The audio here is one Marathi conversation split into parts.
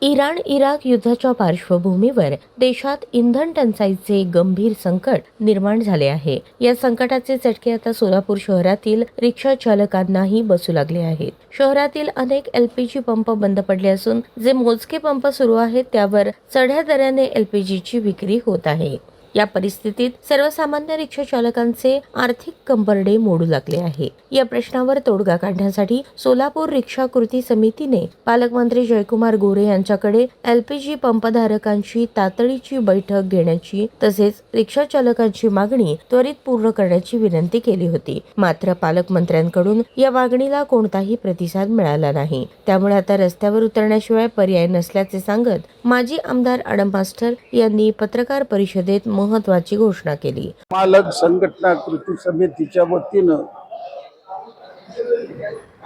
इराण इराक युद्धाच्या पार्श्वभूमीवर देशात इंधन टंचाईचे गंभीर संकट निर्माण झाले आहे। या संकटाचे चटके आता सोलापूर शहरातील रिक्षा चालकांनाही बसू लागले आहेत। शहरातील अनेक एलपीजी पंप बंद पडले असून जे मोजके पंप सुरू आहेत त्यावर चढ्या दराने एलपीजीची विक्री होत आहे। या परिस्थितीत सर्वसामान्य रिक्षा चालकांचे आर्थिक कंबरडे मोडू लागले आहे। या प्रश्नावर तोडगा काढण्यासाठी सोलापूर रिक्षा कृती समितीने पालकमंत्री जयकुमार गोरे यांच्याकडे एलपीजी पंपधारकांची तातडीची बैठक घेण्याची तसेच रिक्षा चालकांची मागणी त्वरित पूर्ण करण्याची विनंती केली होती। मात्र पालकमंत्र्यांकडून या मागणीला कोणताही प्रतिसाद मिळाला नाही। त्यामुळे आता रस्त्यावर उतरण्याशिवाय पर्याय नसल्याचे सांगत माजी आमदार आडम मास्टर यांनी पत्रकार परिषदेत महत्त्वाची घोषणा केली। मालक संघटना कृती समितीच्या वतीनं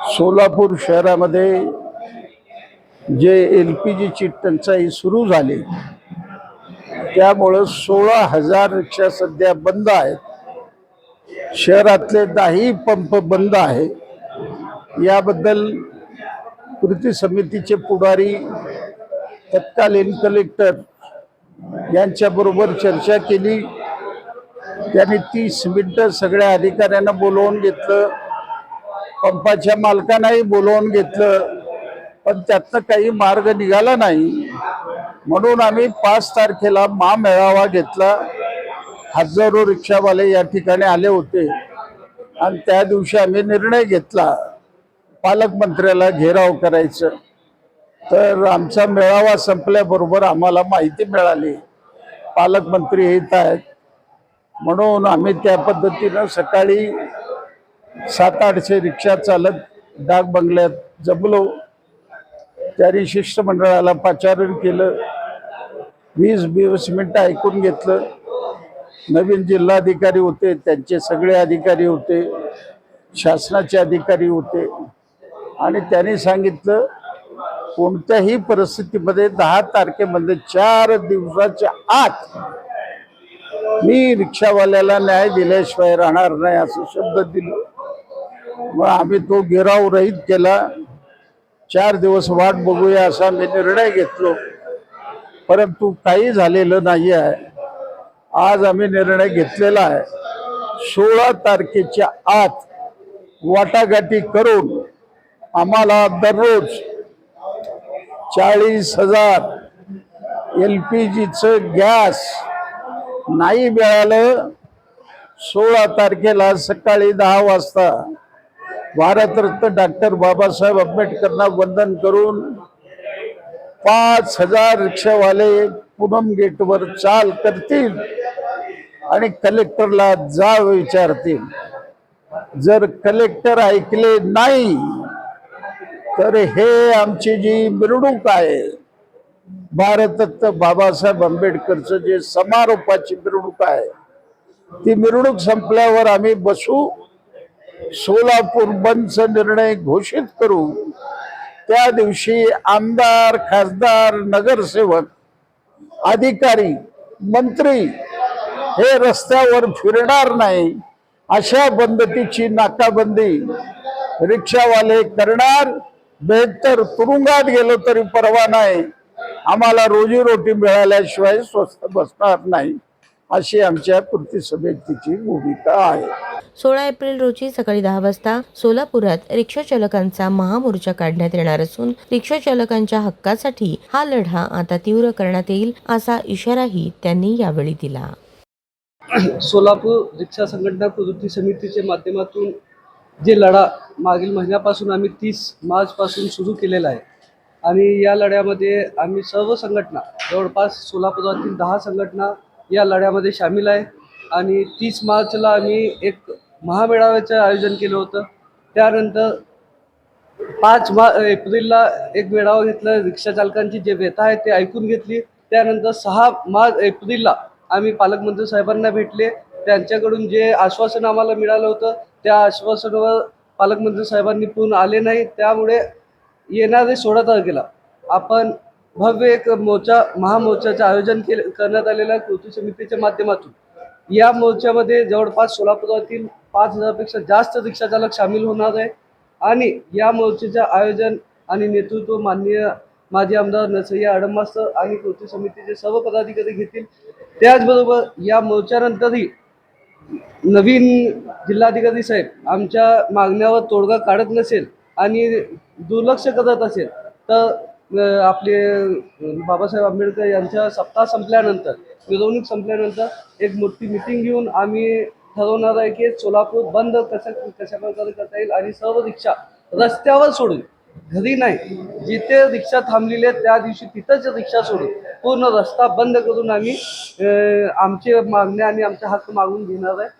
सोलापूर शहरामध्ये जे एलपीजीची टंचाई सुरू झाली त्यामुळे 16,000 रिक्षा सध्या बंद आहेत। शहरातले 10 पंप बंद आहे। याबद्दल कृती समितीचे पुढारी तत्कालीन कलेक्टर यांच्याबरोबर चर्चा केली। त्यांनी 30 मिनिटं सगळ्या अधिकाऱ्यांना बोलवून घेतलं, पंपाच्या मालकांनाही बोलवून घेतलं, पण त्यातनं काही मार्ग निघाला नाही। म्हणून आम्ही 5 तारखेला महामेळावा घेतला। हजारो रिक्षावाले या ठिकाणी आले होते आणि त्या दिवशी आम्ही निर्णय घेतला पालकमंत्र्याला घेराव करायचं। तर आमचा मेळावा संपल्याबरोबर आम्हाला माहिती मिळाली पालकमंत्री येत आहेत, म्हणून आम्ही त्या पद्धतीनं सकाळी 700-800 रिक्षा चालक डाक बंगल्यात जमलो। त्यांनी शिष्टमंडळाला पाचारण केलं, 20-20 मिनिटं ऐकून घेतलं। नवीन जिल्हाधिकारी होते, त्यांचे सगळे अधिकारी होते, शासनाचे अधिकारी होते आणि त्यांनी सांगितलं कोणत्याही परिस्थितीमध्ये 10 तारखेमध्ये 4 दिवसाच्या आत मी रिक्षावाल्याला न्याय दिल्याशिवाय राहणार नाही असं शब्द दिलं। मग आम्ही तो घेराव रहित केला। 4 दिवस वाट बघूया असा मी निर्णय घेतलो, परंतु काही झालेलं नाही आहे। आज आम्ही निर्णय घेतलेला आहे 16 तारखेच्या आत वाटाघाटी करून आम्हाला दररोज 40,000 एलपीजीचं गॅस नाही मिळालं। 16 तारखेला सकाळी 10 वाजता भारतरत्न डॉक्टर बाबासाहेब आंबेडकरांना वंदन करून 5,000 रिक्षावाले पूनम गेटवर चाल करतील आणि कलेक्टरला जा विचारतील। जर कलेक्टर ऐकले नाही तर हे आमची जी मिरवणूक आहे, भारतरत्न बाबासाहेब आंबेडकरचं जे समारोपाची मिरवणूक आहे, ती मिरवणूक संपल्यावर आम्ही बसू, सोलापूर बंदचा निर्णय घोषित करू। त्या दिवशी आमदार, खासदार, नगरसेवक, अधिकारी, मंत्री हे रस्त्यावर फिरणार नाही अशा बंदतीची नाकाबंदी रिक्षावाले करणार। बेहत्तर तुरुंगात गेलो तरी परवा नाही, आम्हाला रोजीरोटी मिळाल्याशिवाय स्वस्त बसणार नाही अशी आमच्या कृती समितीची भूमिका आहे। 16 एप्रिल रोजी सकाळी 10 वाजता सोलापुरात रिक्षा चालकांचा महामोर्चा काढण्यात येणार असून रिक्षा चालकांच्या हक्कासाठी हा लढा आता तीव्र करण्यात येईल असा इशाराही त्यांनी यावेळी दिला। सोलापूर रिक्षा संघटना कृती समितीच्या माध्यमातून जे लढा मागील महिन्यापासून आम्ही 30 मार्च पासून सुरू केलेला आहे आणि या लढ्यामध्ये आम्ही सर्व संघटना जवळपास सोलापुरातील 10 संघटना या लढ्यामध्ये सामील आहे आणि 30 मार्चला आम्ही एक महामेळाव्याचं आयोजन केलं होतं। त्यानंतर 5 एप्रिलला एक मेळावा घेतला, रिक्षा चालकांची जे व्यथा आहे ते ऐकून घेतली। त्यानंतर 6 एप्रिलला आम्ही पालकमंत्री साहेबांना भेटले, त्यांच्याकडून जे आश्वासन आम्हाला मिळालं होतं त्या आश्वासनावर पालकमंत्री साहेबांनी पूर्ण आले नाही। त्यामुळे येणारे 16 तारखेला आपण भव्य एक महामोर्चाचं आयोजन करण्यात आलेलं आहे कृती समितीच्या माध्यमातून। या मोर्चामध्ये जवळपास सोलापुरातील 5,000 पेक्षा जास्त रिक्षा चालक सामील होणार आहे आणि या मोर्चाचं आयोजन आणि नेतृत्व माननीय माजी आमदार नरसय्या आडमास्तर आणि कृती समितीचे सर्व पदाधिकारी घेतील। त्याचबरोबर या मोर्चानंतरही नवीन जिल्हाधिकारी साहेब आमच्या मागण्यावर तोडगा काढत नसेल आणि दुर्लक्ष करत असेल तर आपले बाबासाहेब आंबेडकर यांच्या सप्ताह संपल्यानंतर, मिरवणूक संपल्यानंतर एक मोठी मिटिंग घेऊन आम्ही ठरवणार आहे की सोलापूर बंद कशा प्रकारे करता येईल आणि सर्व रिक्षा रस्त्यावर सोडून, घरी नाही, जिथे रिक्षा थांबलेली आहे त्या दिवशी तिथंच रिक्षा सोडून पूर्ण रस्ता बंद करून आम्ही आमचे मागण्या आणि आमचे हक्क मागून घेणार आहे।